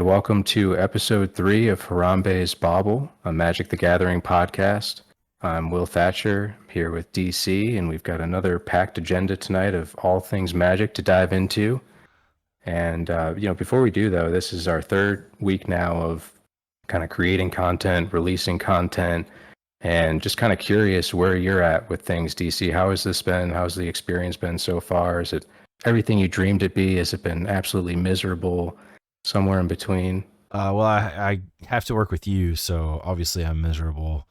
welcome to episode 3 of Harambe's Bauble, a Magic the Gathering podcast. I'm Will Thatcher here with DC, and we've got another packed agenda tonight of all things Magic to dive into. And, before we do, though, this is our third week now of kind of creating content, releasing content, and just kind of curious where you're at with things, DC. How has this been? How's the experience been so far? Is it everything you dreamed it be? Has it been absolutely miserable? Somewhere in between? I have to work with you, so obviously I'm miserable.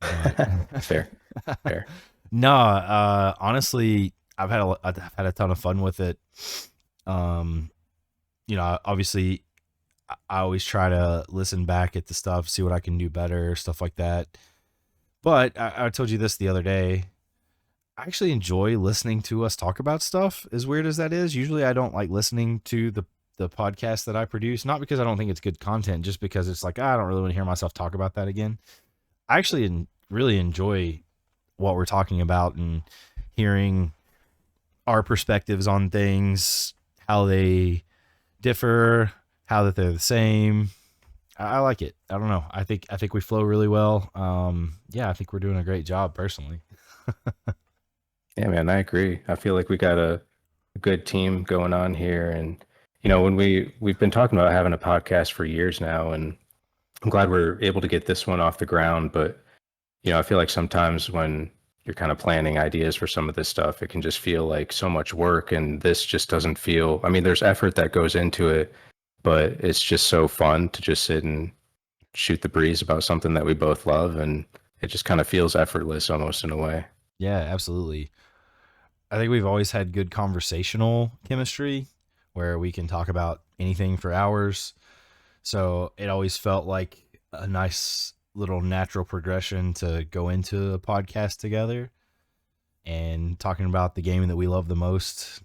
But Fair, fair. no, honestly, I've had a ton of fun with it. Obviously, I always try to listen back at the stuff, see what I can do better, stuff like that. But I told you this the other day. I actually enjoy listening to us talk about stuff, as weird as that is. Usually I don't like listening to the podcast that I produce, not because I don't think it's good content, just because it's like, I don't really want to hear myself talk about that again. I actually really enjoy what we're talking about and hearing our perspectives on things, how they differ, how that they're the same. I like it. I don't know. I think we flow really well. I think we're doing a great job personally. Yeah, man, I agree. I feel like we got a good team going on here. And, when we've been talking about having a podcast for years now, and I'm glad we're able to get this one off the ground. But, I feel like sometimes when you're kind of planning ideas for some of this stuff, it can just feel like so much work. And this just doesn't feel, I mean, there's effort that goes into it, but it's just so fun to just sit and shoot the breeze about something that we both love. And it just kind of feels effortless almost in a way. Yeah, absolutely. I think we've always had good conversational chemistry where we can talk about anything for hours. So it always felt like a nice little natural progression to go into a podcast together and talking about the game that we love the most.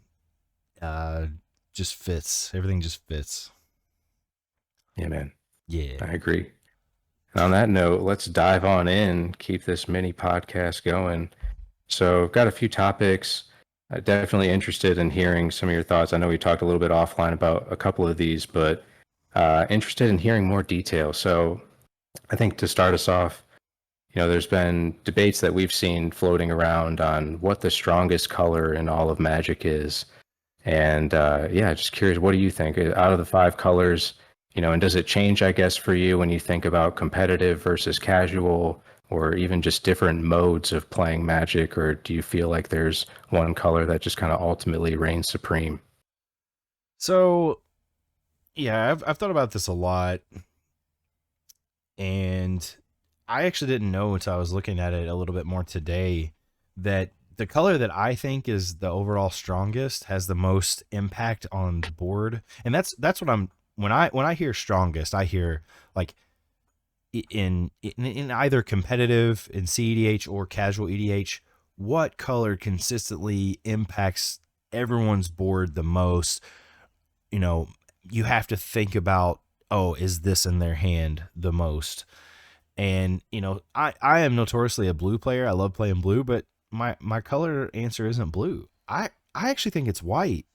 Just fits. Everything just fits. Yeah, man. Yeah. I agree. And on that note, let's dive on in, keep this mini podcast going. So, I've got a few topics. Definitely interested in hearing some of your thoughts. I know we talked a little bit offline about a couple of these, but interested in hearing more detail. So, I think to start us off, there's been debates that we've seen floating around on what the strongest color in all of Magic is. And just curious, what do you think? Out of the 5 colors, and does it change, I guess, for you when you think about competitive versus casual, or even just different modes of playing Magic? Or do you feel like there's one color that just kind of ultimately reigns supreme? So, yeah, I've thought about this a lot, and I actually didn't know until I was looking at it a little bit more today that the color that I think is the overall strongest has the most impact on the board. And that's what I'm when I hear strongest, I hear like in either competitive in CEDH or casual EDH, what color consistently impacts everyone's board the most. You have to think about, oh, is this in their hand the most? And I am notoriously a blue player. I love playing blue, but my color answer isn't blue. I actually think it's white.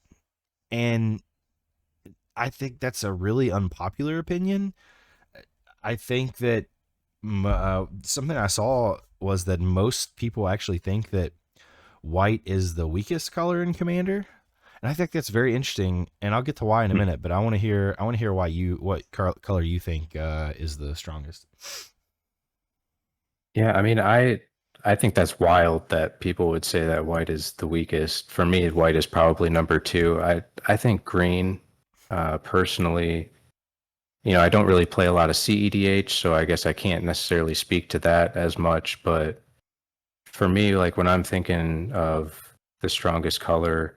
And I think that's a really unpopular opinion. I think that something I saw was that most people actually think that white is the weakest color in Commander. And I think that's very interesting, and I'll get to why in a minute, but I want to hear what color you think is the strongest. Yeah, I mean, I think that's wild that people would say that white is the weakest. For me, white is probably number 2. I think green, personally, I don't really play a lot of CEDH, so I guess I can't necessarily speak to that as much. But for me, like when I'm thinking of the strongest color,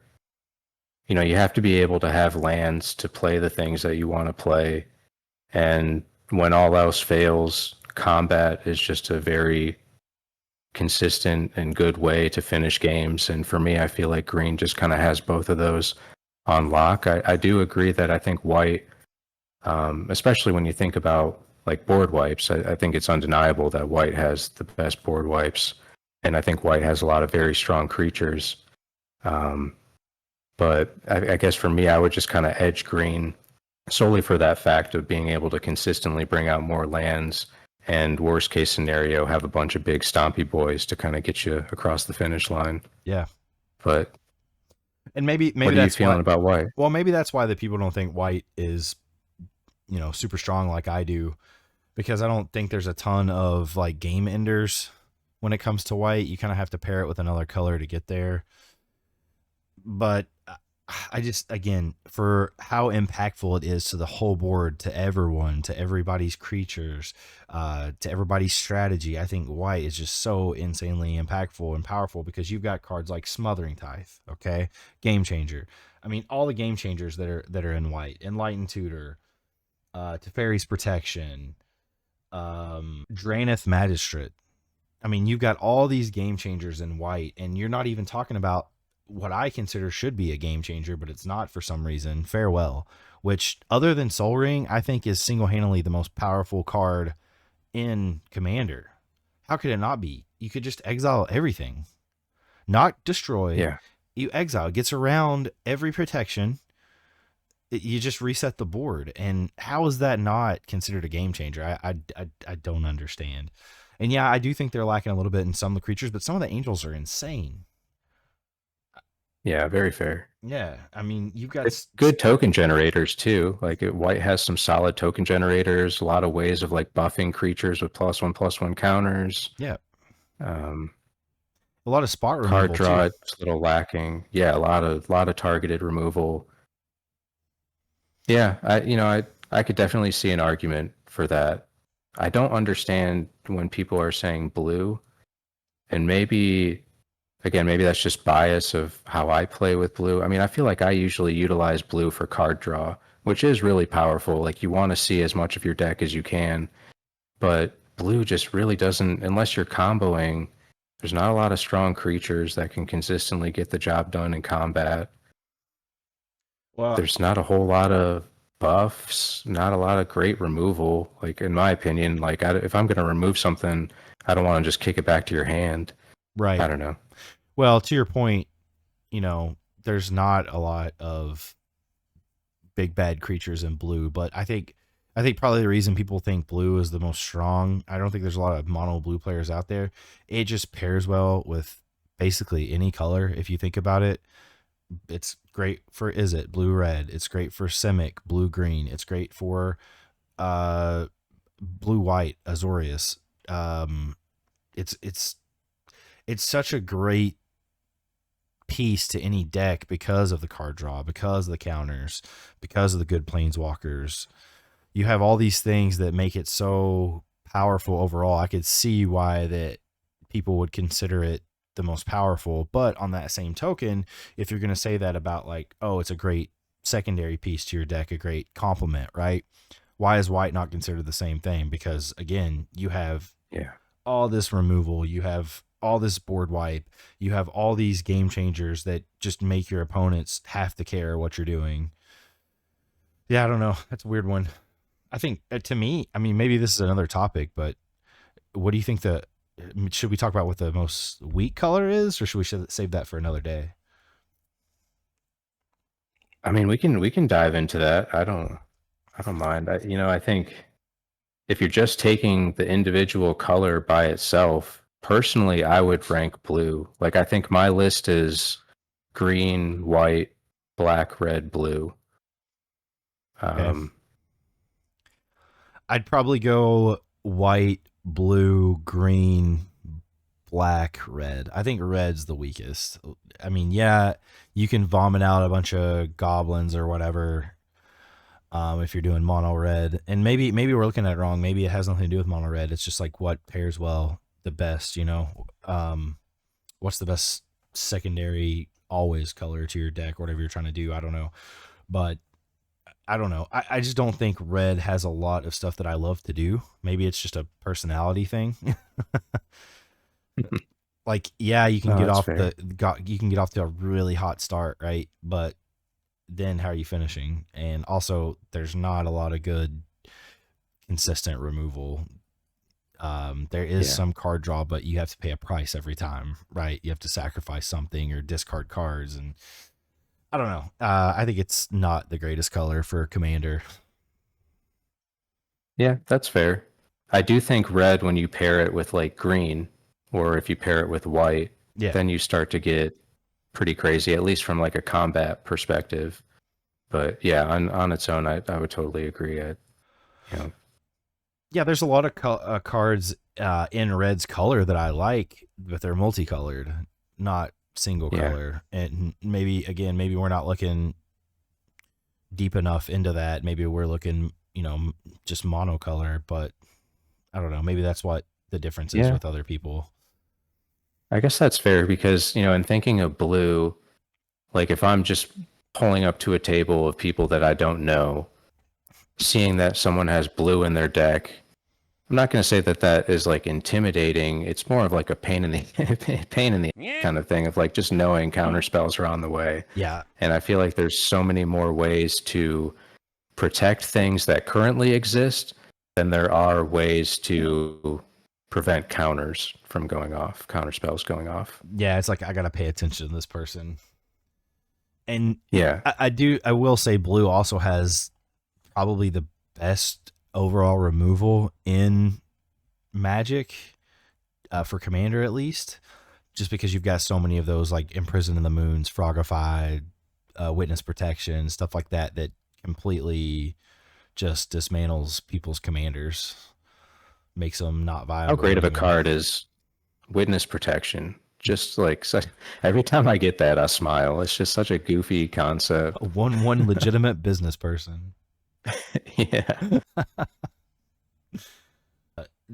you have to be able to have lands to play the things that you want to play. And when all else fails, combat is just a very consistent and good way to finish games. And for me, I feel like green just kind of has both of those on lock. I do agree that I think white, especially when you think about like board wipes, I think it's undeniable that white has the best board wipes. And I think white has a lot of very strong creatures. But I guess for me, I would just kind of edge green solely for that fact of being able to consistently bring out more lands and worst case scenario have a bunch of big stompy boys to kind of get you across the finish line. Yeah. But And maybe what are you that's why. feeling about white? Well, maybe that's why the people don't think white is, super strong like I do, because I don't think there's a ton of like game enders when it comes to white. You kind of have to pair it with another color to get there. But I just, again, for how impactful it is to the whole board, to everyone, to everybody's creatures, to everybody's strategy, I think white is just so insanely impactful and powerful because you've got cards like Smothering Tithe, okay, Game Changer. I mean, all the game changers that are in white, Enlightened Tutor, Teferi's Protection, Draenith Magistrate. I mean, you've got all these game changers in white, and you're not even talking about what I consider should be a game changer, but it's not for some reason. Farewell, which other than Soul Ring, I think is single-handedly the most powerful card in Commander. How could it not be? You could just exile everything, not destroy. Yeah. You exile. It gets around every protection. You just reset the board. And how is that not considered a game changer? I don't understand. And yeah, I do think they're lacking a little bit in some of the creatures, but some of the angels are insane. Yeah, very fair. Yeah, I mean, you've got It's good token generators too. Like white has some solid token generators, a lot of ways of like buffing creatures with +1/+1 counters. yeah, Um, a lot of spot Card removal draw too. it's a little lacking. Yeah, a lot of targeted removal. Yeah, I could definitely see an argument for that. I don't understand when people are saying blue, and maybe again, maybe that's just bias of how I play with blue. I mean, I feel like I usually utilize blue for card draw, which is really powerful. Like you want to see as much of your deck as you can, but blue just really doesn't, unless you're comboing, there's not a lot of strong creatures that can consistently get the job done in combat. Well, There's not a whole lot of buffs, not a lot of great removal. Like in my opinion, like if I'm going to remove something, I don't want to just kick it back to your hand. I right. don't know. Well, to your point, there's not a lot of big bad creatures in blue, but I think probably the reason people think blue is the most strong. I don't think there's a lot of mono blue players out there. It just pairs well with basically any color if you think about it. It's great for Izzet, blue red. It's great for Simic, blue green. It's great for uh blue white, Azorius. Um it's it's such a great piece to any deck because of the card draw, because of the counters, because of the good planeswalkers. You have all these things that make it so powerful overall. I could see why that people would consider it the most powerful. But on that same token, if you're going to say that about like, oh, it's a great secondary piece to your deck, a great complement, right? Why is white not considered the same thing? Because again, you have Yeah. all this removal, you have all this board wipe, you have all these game changers that just make your opponents have to care what you're doing. Yeah, I don't know. That's a weird one. I think to me, I mean, maybe this is another topic, but what do you think should we talk about what the most weak color is, or should we save that for another day? I mean, we can dive into that. I don't mind. I think if you're just taking the individual color by itself, personally, I would rank blue. Like I think my list is green, white, black, red, blue. Okay. Um, I'd probably go white, blue, green, black, red. I think red's the weakest. I mean, yeah, you can vomit out a bunch of goblins or whatever, if you're doing mono red. And maybe we're looking at it wrong. Maybe it has nothing to do with mono red. It's just like what pairs well the best, what's the best secondary always color to your deck, whatever you're trying to do. I don't know. But I don't know. I just don't think red has a lot of stuff that I love to do. Maybe it's just a personality thing. Like, yeah, you can no, get that's off fair. you can get off to a really hot start, right? But then how are you finishing? And also, there's not a lot of good consistent removal. There is Yeah. some card draw, but you have to pay a price every time, right? You have to sacrifice something or discard cards, and I don't know. I think it's not the greatest color for Commander. Yeah, that's fair. I do think red, when you pair it with like green, or if you pair it with white, Yeah. then you start to get pretty crazy, at least from like a combat perspective. But yeah, on its own, I would totally agree. You know, Yeah, there's a lot of cards in red's color that I like, but they're multicolored, not single yeah, color. And maybe, again, maybe we're not looking deep enough into that. Maybe we're looking, just monocolor, but I don't know. Maybe that's what the difference is yeah. with other people. I guess that's fair because, in thinking of blue, like if I'm just pulling up to a table of people that I don't know, seeing that someone has blue in their deck, I'm not going to say that that is like intimidating. It's more of like a pain in the pain in the kind of thing of like just knowing counter spells are on the way. Yeah. And I feel like there's so many more ways to protect things that currently exist than there are ways to prevent counters from going off, counter spells going off. Yeah. It's like, I got to pay attention to this person. And Yeah. I will say blue also has probably the best overall removal in Magic, for Commander at least, just because you've got so many of those like Imprison in the Moons, Frogified, Witness Protection, stuff like that that completely just dismantles people's commanders, makes them not How viable great of a anymore. card is Witness Protection? Just like every time I get that, I smile. It's just such a goofy concept. One legitimate business person. Yeah.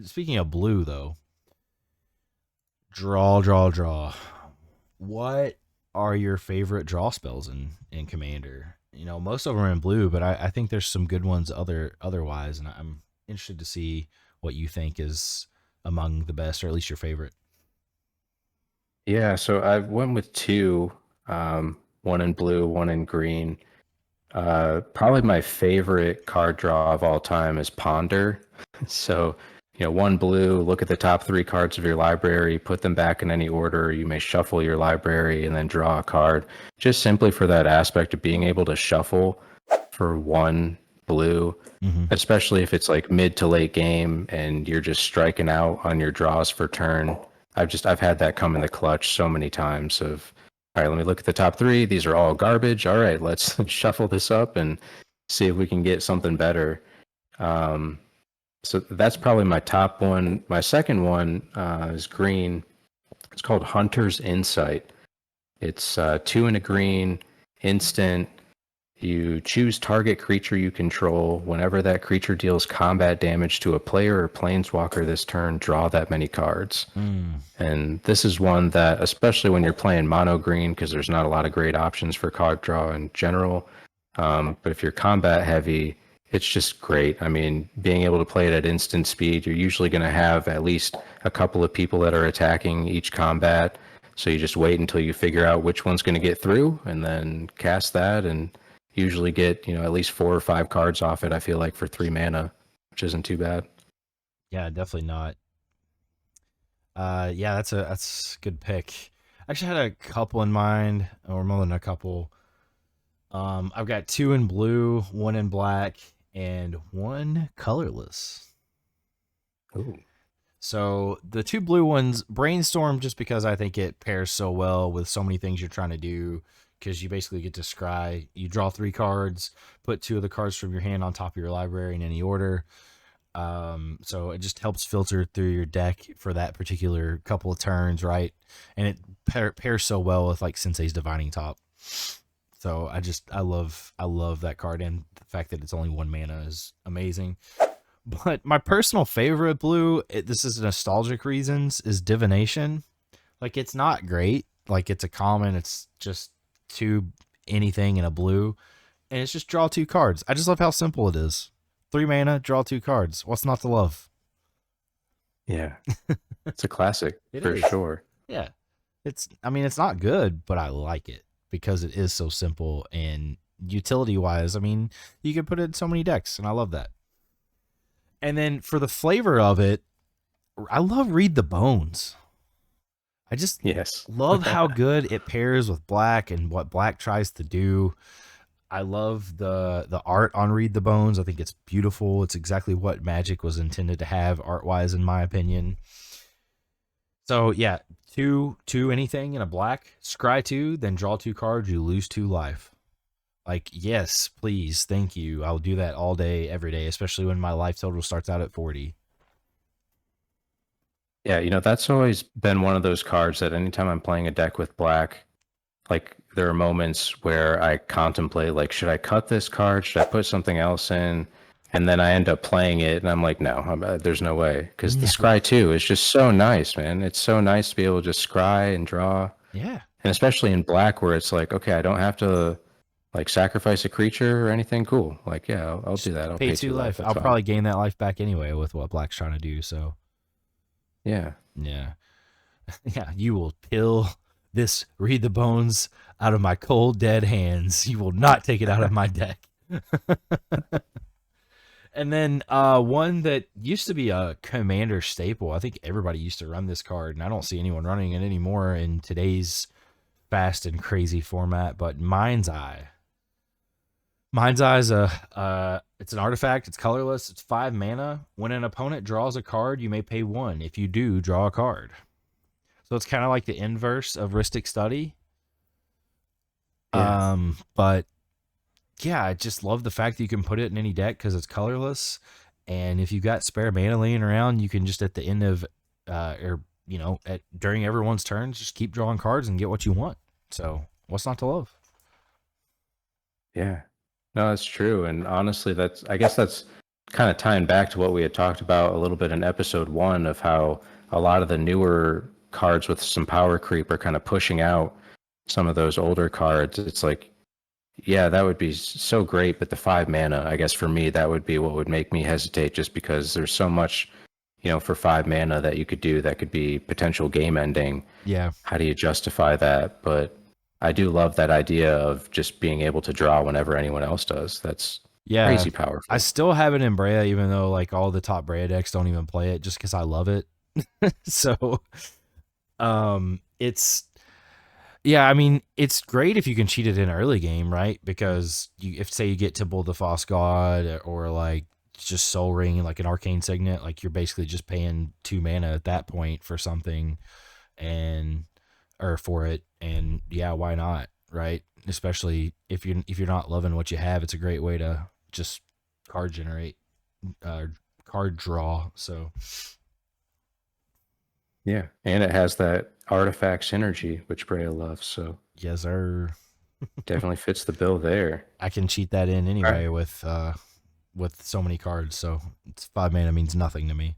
Speaking of blue, though, draw. What are your favorite draw spells in Commander? Most of them are in blue, but I think there's some good ones otherwise, and I'm interested to see what you think is among the best, or at least your favorite. Yeah, so I went with two, one in blue, one in green. Probably my favorite card draw of all time is Ponder. So, one blue, look at the top three cards of your library, put them back in any order. You may shuffle your library and then draw a card. Just simply for that aspect of being able to shuffle for one blue, Mm-hmm. especially if it's like mid to late game and you're just striking out on your draws for turn. I've had that come in the clutch so many times of, all right, let me look at the top three. These are all garbage. All right, let's shuffle this up and see if we can get something better. Um, so that's probably my top one. My second one is green. It's called Hunter's Insight. It's two and a green, instant. You choose target creature you control. Whenever that creature deals combat damage to a player or planeswalker this turn, draw that many cards. Mm. And this is one that, especially when you're playing mono green, because there's not a lot of great options for card draw in general. But if you're combat heavy, it's just great. I mean, being able to play it at instant speed, you're usually going to have at least a couple of people that are attacking each combat. So you just wait until you figure out which one's going to get through and then cast that and usually get, at least 4 or 5 cards off it, I feel like, for 3 mana, which isn't too bad. Yeah, definitely not. Yeah, that's a good pick. I actually had a couple in mind, or more than a couple. I've got two in blue, one in black, and one colorless. Ooh. So the two blue ones, brainstorm, just because I think it pairs so well with so many things you're trying to do. Because you basically get to scry, you draw 3 cards, put 2 of the cards from your hand on top of your library in any order. So it just helps filter through your deck for that particular couple of turns, right? And it pairs so well with like Sensei's Divining Top. So I love that card, and the fact that it's only 1 mana is amazing. But my personal favorite blue, this is nostalgic reasons, is Divination. Like, it's not great. Like, it's a common. It's just 2 anything in a blue, and it's just draw 2 cards. I just love how simple it is. 3 mana, draw 2 cards. What's not to love? Yeah. It's a classic It for is. sure. Yeah. I mean, it's not good, but I like it because it is so simple, and utility wise, I mean, you can put it in so many decks, and I love that. And then for the flavor of it, I love Read the Bones. I just Yes. love how good it pairs with black and what black tries to do. I love the art on Read the Bones. I think it's beautiful. It's exactly what Magic was intended to have art wise, in my opinion. So yeah, two anything in a black, scry two, then draw two cards, you lose two life. Like, yes, please, thank you. I'll do that all day, every day, especially when my life total starts out at 40. Yeah, that's always been one of those cards that anytime I'm playing a deck with black, like there are moments where I contemplate, like, should I cut this card? Should I put something else in? And then I end up playing it, and I'm like, no, there's no way. Because the No. scry 2 is just so nice, man. It's so nice to be able to just scry and draw. Yeah. And especially in black, where it's like, okay, I don't have to like sacrifice a creature or anything. Cool. Like, yeah, I'll do Just that. I'll pay pay two 2 life. life. That's I'll fine. probably gain that life back anyway with what Black's trying to do. So Yeah. yeah. Yeah. You will peel this Read the Bones out of my cold dead hands. You will not take it out of my deck. And then one that used to be a commander staple. I think everybody used to run this card, and I don't see anyone running it anymore in today's fast and crazy format. But Mind's Eye. Mind's Eye is it's an artifact. It's colorless. It's 5 mana. When an opponent draws a card, you may pay 1. If you do, draw a card. So it's kind of like the inverse of Rhystic Study. Yeah. But yeah, I just love the fact that you can put it in any deck because it's colorless. And if you've got spare mana laying around, you can just at the end of, or during everyone's turns, just keep drawing cards and get what you want. So what's not to love? Yeah. No, that's true. And honestly, I guess that's kind of tying back to what we had talked about a little bit in episode 1 of how a lot of the newer cards with some power creep are kind of pushing out some of those older cards. It's like, yeah, that would be so great, but the 5 mana, I guess for me, that would be what would make me hesitate just because there's so much, for 5 mana that you could do that could be potential game ending. Yeah. How do you justify that? But I do love that idea of just being able to draw whenever anyone else does. That's Yeah. crazy I powerful. still have it in Brea, even though like all the top Brea decks don't even play it just because I love it. So it's yeah, I mean, it's great if you can cheat it in early game, right? Because if say you get Tibble the False God or like just Soul Ring, like an Arcane Signet, like you're basically just paying 2 mana at that point for something, and or for it, and yeah, why not, right? Especially if you're not loving what you have, it's a great way to just card generate, card draw. So Yeah. And it has that artifact synergy, which Brea loves. So yes, sir. definitely fits the bill there. I can cheat that in All right. anyway with so many cards. So it's 5 mana means nothing to me.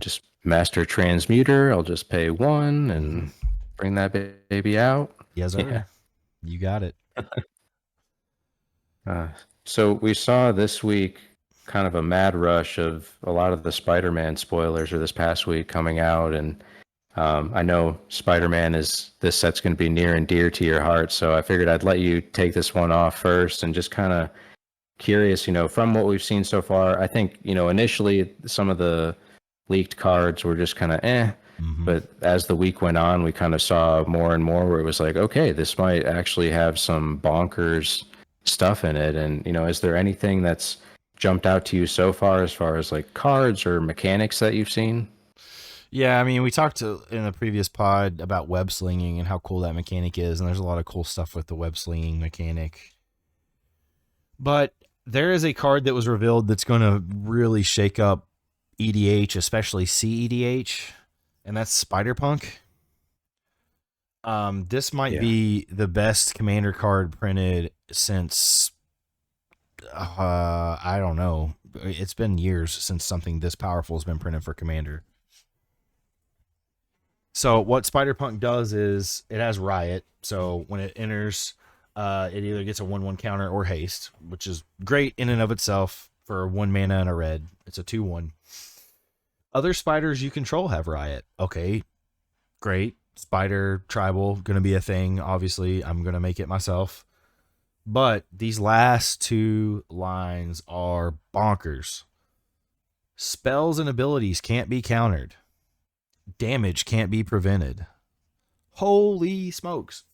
Just master transmuter. I'll just pay 1 and bring that baby out. Yes, sir. Yeah. You got it. So we saw this week kind of a mad rush of a lot of the Spider-Man spoilers or this past week coming out, and I know Spider-Man is this set's going to be near and dear to your heart, so I figured I'd let you take this one off first and just kind of curious, from what we've seen so far. I think, initially some of the leaked cards were just kind of but as the week went on, we kind of saw more and more where it was like, okay, this might actually have some bonkers stuff in it. And, is there anything that's jumped out to you so far as like cards or mechanics that you've seen? Yeah, I mean, we talked in a previous pod about web slinging and how cool that mechanic is, and there's a lot of cool stuff with the web slinging mechanic. But there is a card that was revealed that's going to really shake up EDH, especially CEDH, and that's Spider-Punk. This might Yeah. be the best commander card printed since I don't know. It's been years since something this powerful has been printed for commander. So what Spider-Punk does is it has Riot. So when it enters, it either gets a 1/1 counter or haste, which is great in and of itself for 1 mana and a red. It's a 2/1. Other spiders you control have Riot. Okay, great. Spider tribal gonna be a thing. Obviously, I'm gonna make it myself. But these last 2 lines are bonkers. Spells and abilities can't be countered. Damage can't be prevented. Holy smokes.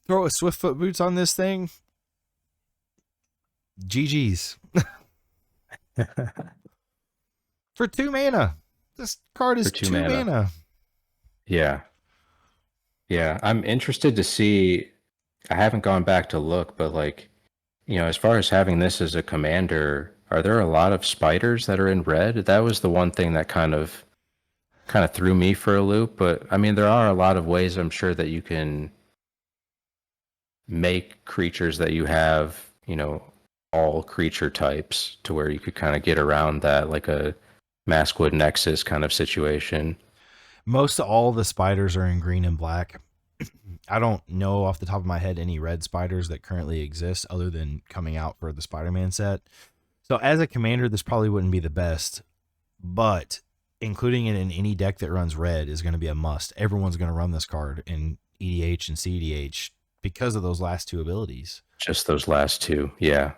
Throw a Swiftfoot Boots on this thing. GG's. For 2 mana. This card For is 2 2 mana. mana. Yeah. Yeah. I'm interested to see. I haven't gone back to look, but like, as far as having this as a commander, are there a lot of spiders that are in red? That was the one thing that kind of threw me for a loop. But I mean, there are a lot of ways I'm sure that you can make creatures that you have, all creature types to where you could kind of get around that, like a Maskwood Nexus kind of situation. Most all the spiders are in green and black. I don't know off the top of my head any red spiders that currently exist other than coming out for the Spider-Man set. So as a commander, this probably wouldn't be the best, but including it in any deck that runs red is going to be a must. Everyone's going to run this card in EDH and CDH because of those last 2 abilities. Just those last 2. Yeah.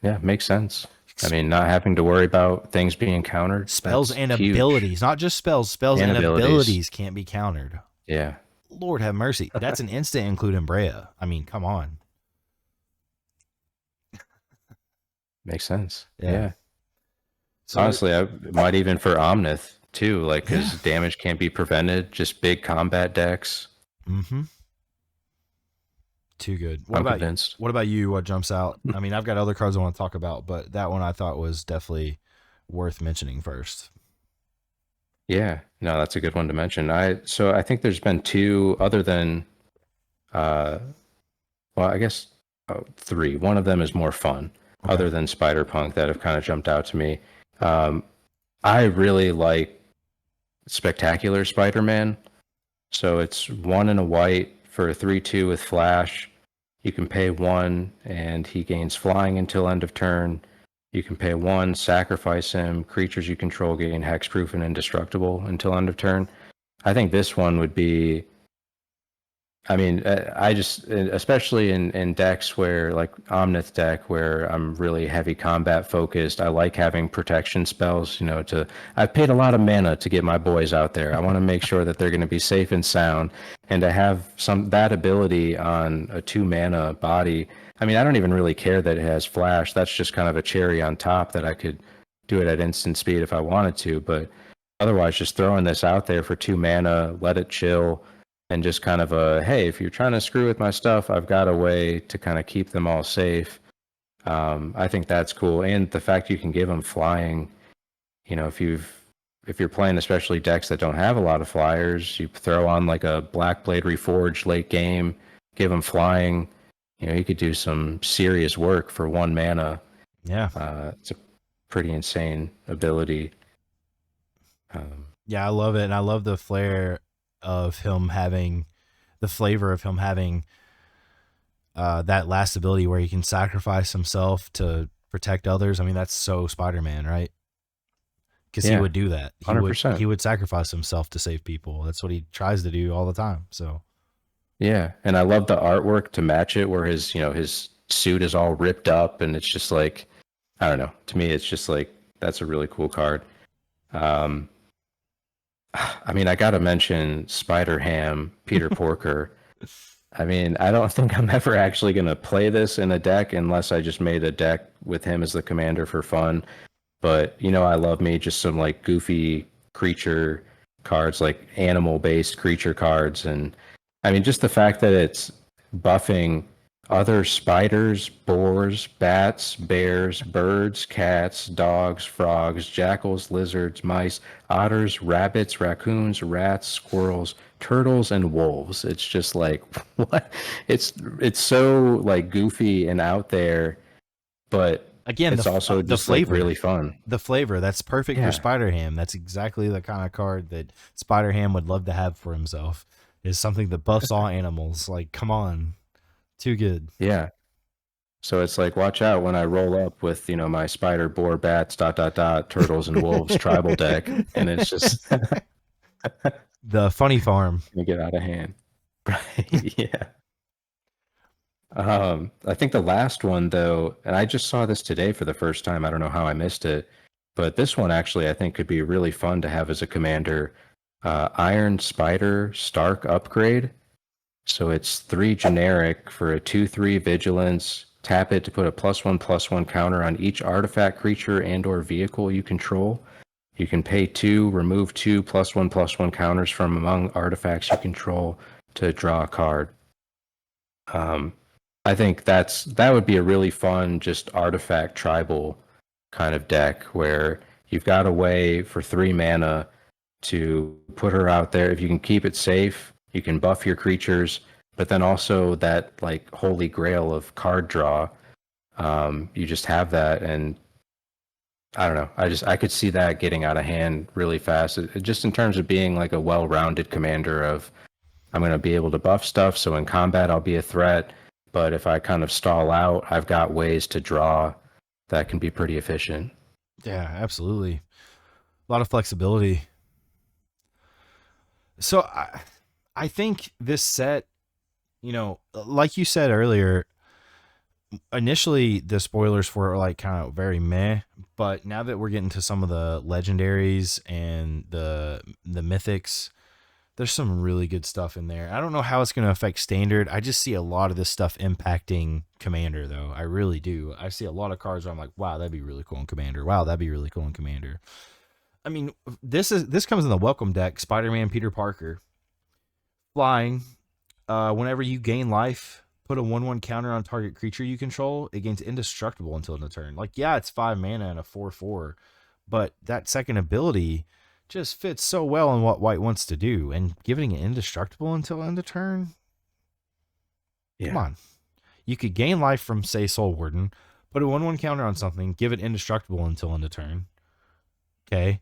Yeah, makes sense. I mean, not having to worry about things being countered. Spells and huge. abilities, not just spells. Spells and abilities can't be countered. Yeah. Lord have mercy. That's an instant include in Brea. I mean, come on. Makes sense. Yeah. So, honestly, I might even for Omnith too, like because damage can't be prevented. Just big combat decks. Mm-hmm. Too good. I'm convinced. What about you? What jumps out? I mean, I've got other cards I want to talk about, but that one I thought was definitely worth mentioning first. Yeah, no, that's a good one to mention. I think there's been 2 other than, well, I guess 3. One of them is more fun, other than Spider-Punk, that have kind of jumped out to me. I really like Spectacular Spider-Man. So it's 1 and a white for a 3/2 with flash. You can pay 1 and he gains flying until end of turn. You can pay 1, sacrifice him. Creatures you control gain hexproof and indestructible until end of turn. I think this one would be, I mean, I just, especially in decks where, like Omnith deck, where I'm really heavy combat focused, I like having protection spells, I've paid a lot of mana to get my boys out there. I want to make sure that they're going to be safe and sound, and to have that ability on a 2 mana body. I mean, I don't even really care that it has flash. That's just kind of a cherry on top that I could do it at instant speed if I wanted to, but otherwise just throwing this out there for 2 mana, let it chill, and just kind of hey, if you're trying to screw with my stuff, I've got a way to kind of keep them all safe. I think that's cool, and the fact you can give them flying. If you're playing especially decks that don't have a lot of flyers, you throw on like a Blackblade Reforged late game, give them flying. You could do some serious work for 1 mana. Yeah, it's a pretty insane ability. Yeah, I love it, and I love the flavor of him having that last ability where he can sacrifice himself to protect others. I mean, that's so Spider-Man, right? Because he would do that. 100%. He would sacrifice himself to save people. That's what he tries to do all the time. So yeah, and I love the artwork to match it, where his suit is all ripped up, and it's just like, I don't know. To me, it's just like, that's a really cool card. I mean, I got to mention Spider-Ham, Peter Porker. I mean, I don't think I'm ever actually going to play this in a deck unless I just made a deck with him as the commander for fun. But, I love me just some like goofy creature cards, like animal-based creature cards. And I mean, just the fact that it's buffing other spiders, boars, bats, bears, birds, cats, dogs, frogs, jackals, lizards, mice, otters, rabbits, raccoons, rats, squirrels, turtles, and wolves. It's just like, what? It's so like goofy and out there, but again, it's also just flavor, like really fun. The flavor, that's perfect for Spider-Ham. That's exactly the kind of card that Spider-Ham would love to have for himself. Is something that buffs all animals. Like, come on. Too good. Yeah. So it's like, watch out when I roll up with, my spider, boar, bats, ... turtles, and wolves tribal deck. And it's just the funny farm. Gonna get out of hand. Right. Yeah. I think the last one though, and I just saw this today for the first time. I don't know how I missed it, but this one actually I think could be really fun to have as a commander. Iron Spider Stark upgrade. So it's 3 generic for a 2/3 vigilance. Tap it to put a +1/+1 counter on each artifact, creature, and/or vehicle you control. You can pay 2, remove 2 +1/+1 counters from among artifacts you control to draw a card. I think that would be a really fun, just artifact tribal kind of deck where you've got a way for 3 mana to put her out there. If you can keep it safe, you can buff your creatures, but then also that like holy grail of card draw. You just have that, and I don't know. I could see that getting out of hand really fast. Just in terms of being like a well-rounded commander of I'm going to be able to buff stuff, so in combat I'll be a threat, but if I kind of stall out, I've got ways to draw that can be pretty efficient. Yeah, absolutely. A lot of flexibility. So I think this set, like you said earlier, initially the spoilers for it were like kind of very meh, but now that we're getting to some of the legendaries and the mythics, there's some really good stuff in there. I don't know how it's going to affect standard. I just see a lot of this stuff impacting commander though. I really do. I see a lot of cards where I'm like, wow, that'd be really cool in commander. Wow, that'd be really cool in commander. I mean, this comes in the welcome deck. Spider-Man Peter Parker flying. Whenever you gain life, put a 1/1 counter on target creature you control. It gains indestructible until end of turn. Like, yeah, it's 5 mana and a 4/4, but that second ability just fits so well in what white wants to do. And giving it indestructible until end of turn. Yeah. Come on. You could gain life from, say, Soul Warden, put a 1/1 counter on something, give it indestructible until end of turn. Okay.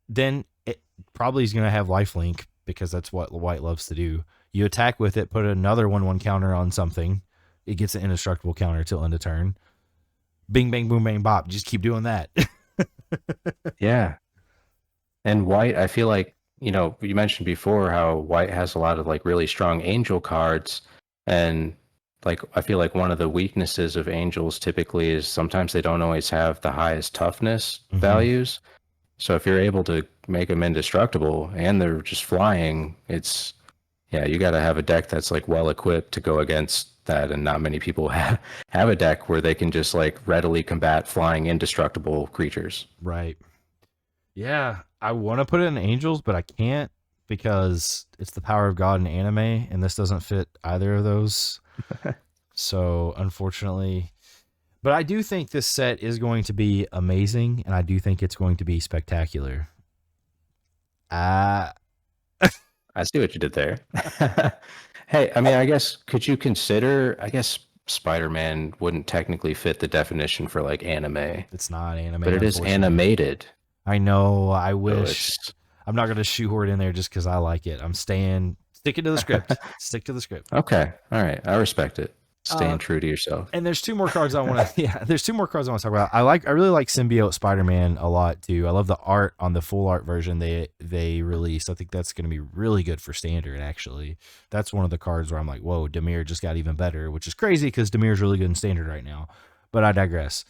Then it probably is going to have lifelink because that's what white loves to do. You attack with it, put another 1/1 counter on something. It gets an indestructible counter till end of turn. Bing, bang, boom, bang, bop. Just keep doing that. Yeah. And white, I feel like, you mentioned before how white has a lot of like really strong angel cards. And like, I feel like one of the weaknesses of angels typically is sometimes they don't always have the highest toughness values. So if you're able to make them indestructible and they're just flying, you got to have a deck that's like well equipped to go against that. And not many people have a deck where they can just like readily combat flying indestructible creatures. Right. Yeah. I want to put it in angels, but I can't because it's the power of God in anime, and this doesn't fit either of those. So unfortunately, but I do think this set is going to be amazing, and I do think it's going to be spectacular. I see what you did there. Hey, I mean, I guess, could you consider, I guess Spider-Man wouldn't technically fit the definition for like anime. It's not anime, but it is animated. I know. I wish. So I'm not going to shoehorn it in there just because I like it. I'm sticking to the script. Stick to the script. Okay. All right. I respect it. Staying true to yourself. And there's 2 more cards I want to. Yeah, there's 2 more cards I want to talk about. I really like Symbiote Spider-Man a lot too. I love the art on the full art version they released. I think that's going to be really good for standard. Actually, that's one of the cards where I'm like, whoa, Demir just got even better, which is crazy because Demir's really good in standard right now. But I digress.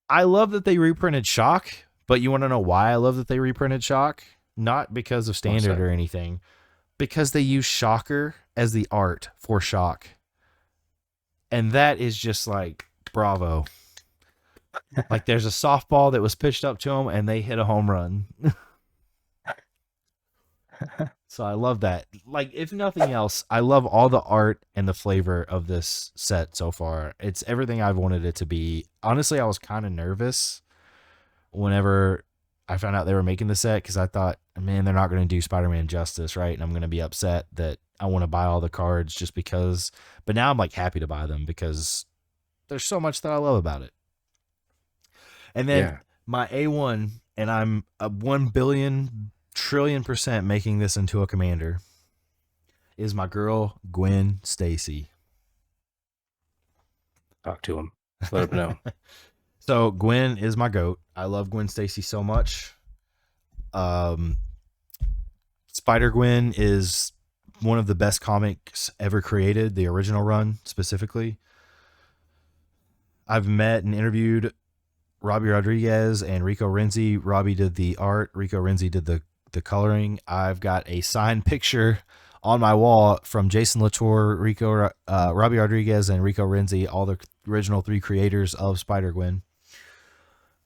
I love that they reprinted Shock. But you want to know why I love that they reprinted Shock? Not because of standard or anything. Because they use Shocker as the art for Shock. And that is just like, bravo. Like there's a softball that was pitched up to them and they hit a home run. So I love that. Like, if nothing else, I love all the art and the flavor of this set so far. It's everything I've wanted it to be. Honestly, I was kind of nervous whenever I found out they were making the set because I thought, man, they're not going to do Spider-Man justice, right? And I'm going to be upset that I want to buy all the cards just because. But now I'm like happy to buy them because there's so much that I love about it. And then my A1, and I'm a 1 billion trillion % making this into a commander, is my girl Gwen Stacy. Talk to him. Let him know. So Gwen is my goat. I love Gwen Stacy so much. Spider-Gwen is one of the best comics ever created, the original run specifically. I've met and interviewed Robbie Rodriguez and Rico Renzi. Robbie did the art. Rico Renzi did the coloring. I've got a signed picture on my wall from Jason Latour, Robbie Rodriguez, and Rico Renzi, all the original 3 creators of Spider-Gwen.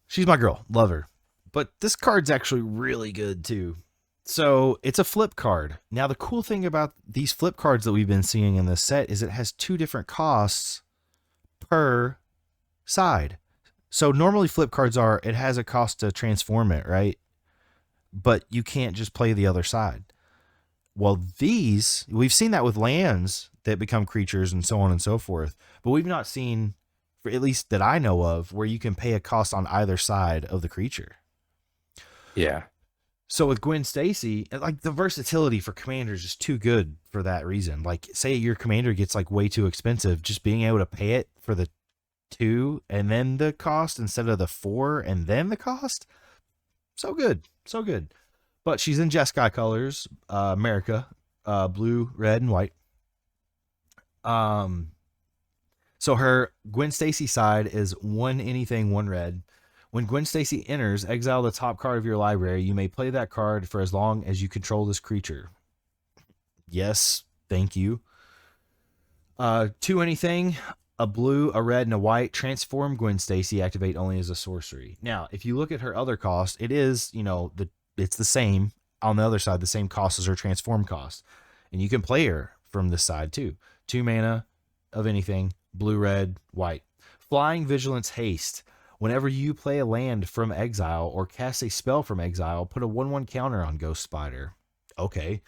She's my girl. Love her. But this card's actually really good too. So it's a flip card. Now, the cool thing about these flip cards that we've been seeing in this set is it has 2 different costs per side. So normally flip cards it has a cost to transform it, right? But you can't just play the other side. Well, we've seen that with lands that become creatures and so on and so forth. But we've not seen, for at least that I know of, where you can pay a cost on either side of the creature. Yeah. So with Gwen Stacy, like the versatility for commanders is too good for that reason. Like, say your commander gets like way too expensive, just being able to pay it for the 2 and then the cost instead of the 4 and then the cost. So good. So good. But she's in Jeskai colors, America, blue, red, and white. So her Gwen Stacy side is 1 anything, 1 red. When Gwen Stacy enters, exile the top card of your library. You may play that card for as long as you control this creature. Yes, thank you. 2 anything, a blue, a red, and a white. Transform Gwen Stacy. Activate only as a sorcery. Now, if you look at her other cost, it is, it's the same on the other side, the same cost as her transform cost. And you can play her from this side too. 2 mana of anything, blue, red, white. Flying Vigilance Haste. Whenever you play a land from exile or cast a spell from exile, put a 1/1 counter on Ghost Spider. Okay.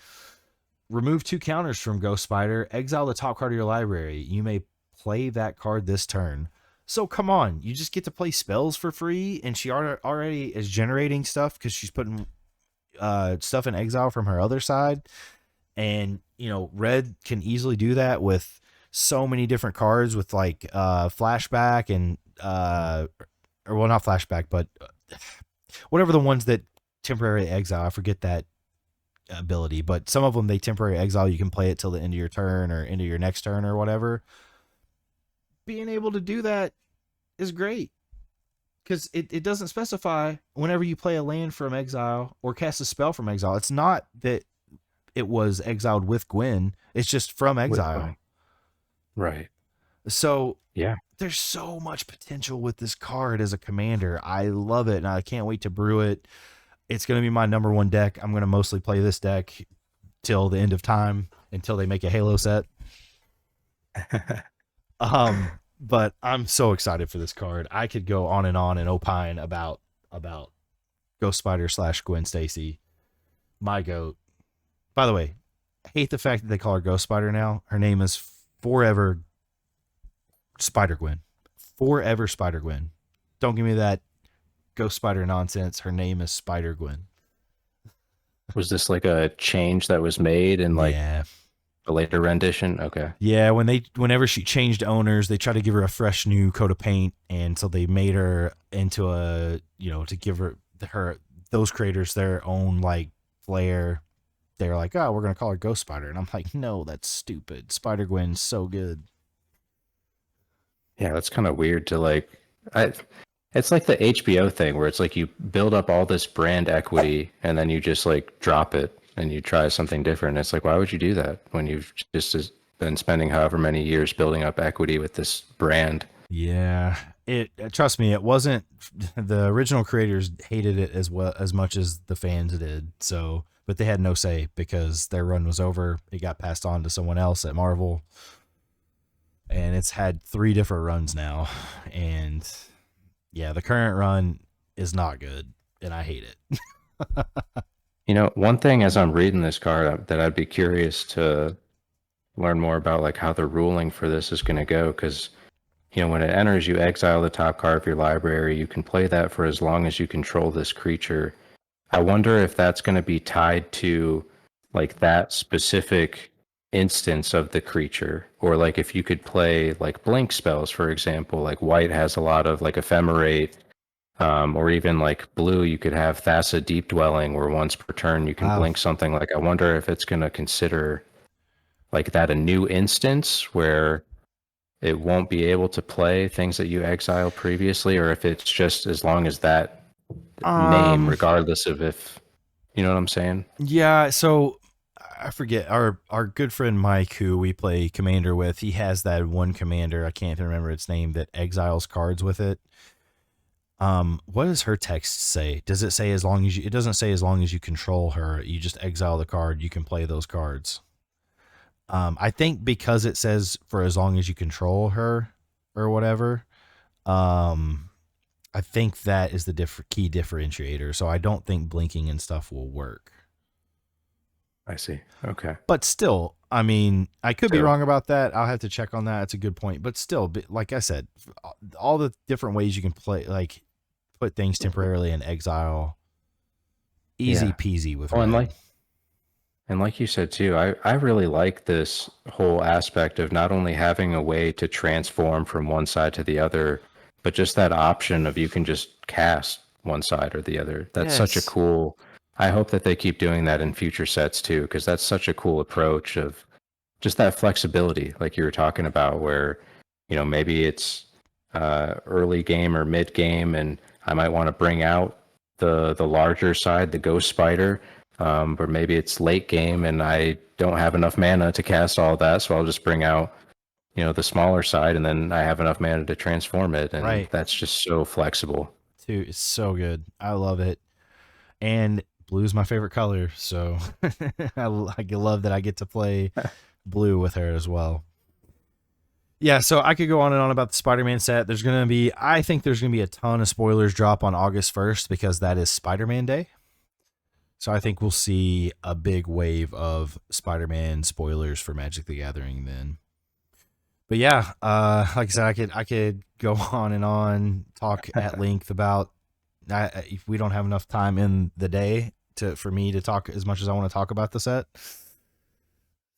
Remove 2 counters from Ghost Spider. Exile the top card of your library. You may play that card this turn. So come on, you just get to play spells for free, and she already is generating stuff because she's putting stuff in exile from her other side. And, red can easily do that with so many different cards with like flashback and or well, not flashback, but whatever the ones that temporary exile. I forget that ability, but some of them, they temporary exile. You can play it till the end of your turn or into your next turn or whatever. Being able to do that is great because it doesn't specify whenever you play a land from exile or cast a spell from exile. It's not that it was exiled with Gwen. It's just from exile. Right. So yeah, there's so much potential with this card as a commander. I love it, and I can't wait to brew it. It's going to be my number 1 deck. I'm going to mostly play this deck till the end of time, until they make a Halo set. But I'm so excited for this card. I could go on and opine about Ghost Spider / Gwen Stacy, my goat. By the way, I hate the fact that they call her Ghost Spider now. Her name is forever Spider-Gwen. Forever Spider-Gwen. Don't give me that Ghost Spider nonsense. Her name is Spider-Gwen. Was this like a change that was made in like a later rendition? Okay. Yeah, whenever she changed owners, they tried to give her a fresh new coat of paint, and so they made her into a, to give her those creators their own like flair. They're like, oh, we're gonna call her Ghost Spider, and I'm like, no, that's stupid. Spider-Gwen's so good. Yeah, that's kind of weird to like. It's like the HBO thing where it's like you build up all this brand equity and then you just like drop it and you try something different. It's like, why would you do that when you've just been spending however many years building up equity with this brand? Yeah, trust me, it wasn't. The original creators hated it as much as the fans did. So, but they had no say because their run was over. It got passed on to someone else at Marvel. And it's had 3 different runs now. And yeah, the current run is not good. And I hate it. One thing as I'm reading this card that I'd be curious to learn more about, like how the ruling for this is going to go. Because, when it enters, you exile the top card of your library. You can play that for as long as you control this creature. I wonder if that's going to be tied to like that specific instance of the creature, or like if you could play like blink spells, for example. Like white has a lot of like ephemerate, or even like blue, you could have Thassa Deep Dwelling, where once per turn you can blink something. Like I wonder if it's going to consider like that a new instance where it won't be able to play things that you exiled previously, or if it's just as long as that name, Um, regardless of if you know what I'm saying. yeah, so I forget our good friend Mike, who we play commander with. He has that one commander. I can't even remember its name that exiles cards with it. What does her text say? Does it say as long as you? It doesn't say as long as you control her. You just exile the card. You can play those cards. I think because it says for as long as you control her or whatever. Um, I think that is the key differentiator. So I don't think blinking and stuff will work. I see. Okay. But still, I mean, I could be So wrong about that. I'll have to check on that. It's a good point. But still, like I said, all the different ways you can play, like put things temporarily in exile, easy yeah. peasy with Oh, red. and like you said too, I really like this whole aspect of not only having a way to transform from one side to the other, but just that option of you can just cast one side or the other. That's such a Yes. cool. I hope that they keep doing that in future sets too, because that's such a cool approach of just that flexibility, like you were talking about, where maybe it's early game or mid game, and I might want to bring out the larger side, the ghost spider, or maybe it's late game and I don't have enough mana to cast all that, so I'll just bring out the smaller side, and then I have enough mana to transform it, and Right. that's just so flexible. Too. It's so good. I love it. And blue's my favorite color. So I love that I get to play blue with her as well. Yeah, so I could go on and on about the Spider-Man set. I think there's gonna be a ton of spoilers drop on August 1st because that is Spider-Man Day. So I think we'll see a big wave of Spider-Man spoilers for Magic the Gathering then. But yeah, like I said, I could go on and on, talk at length about. If we don't have enough time in the day for me to talk as much as I want to talk about the set.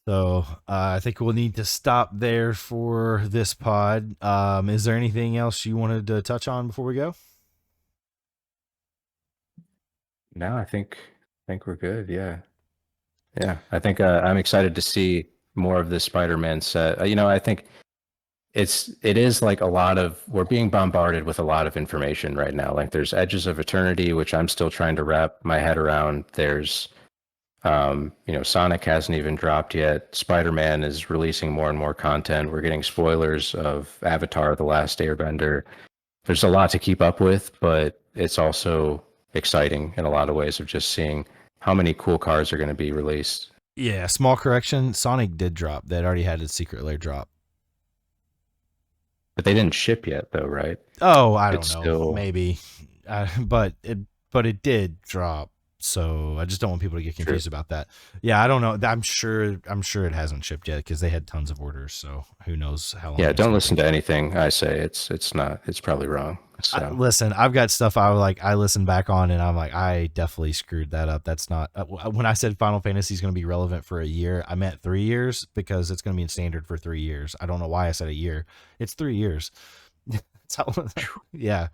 So I think we'll need to stop there for this pod. Is there anything else you wanted to touch on before we go? No, I think we're good. Yeah. Yeah, I think I'm excited to see more of this Spider-Man set. I think it is like a lot of we're being bombarded with a lot of information right now. Like there's Edges of Eternity, which I'm still trying to wrap my head around. There's Sonic hasn't even dropped yet. Spider-Man is releasing more and more content. We're getting spoilers of Avatar: The Last Airbender. There's a lot to keep up with, but it's also exciting in a lot of ways of just seeing how many cool cards are going to be released. Yeah, small correction. Sonic did drop. That already had its secret lair drop. But they didn't ship yet, though, right? Oh, I don't It's know. still Maybe, but it did drop. So I just don't want people to get true. confused about that. Yeah, I don't know. I'm sure it hasn't shipped yet because they had tons of orders. So who knows how long Yeah, it's don't going to listen take. to anything I say. It's not. It's probably wrong. So Listen, I've got stuff I listen back on and I'm like, I definitely screwed that up. That's not when I said Final Fantasy is going to be relevant for a year, I meant 3 years because it's going to be in standard for 3 years. I don't know why I said a year. It's 3 years. That's how, yeah.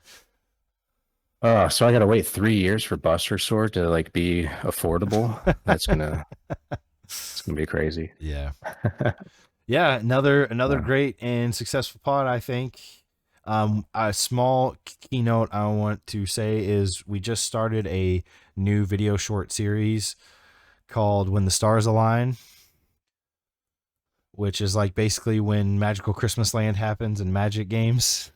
so I gotta wait 3 years for Buster Sword to like be affordable. It's gonna be crazy. Yeah. Yeah, another Yeah. great and successful pod, I think. A small keynote I want to say is we just started a new video short series called When the Stars Align, which is like basically when Magical Christmas Land happens in Magic games,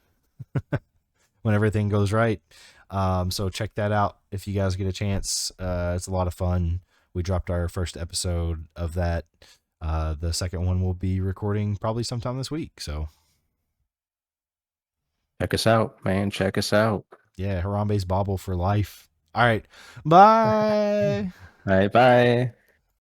when everything goes right. So check that out if you guys get a chance. It's a lot of fun. We dropped our first episode of that. The second one will be recording probably sometime this week. So Check us out, man. Check us out. yeah, Harambe's Bauble for life. All right. Bye. All right, bye.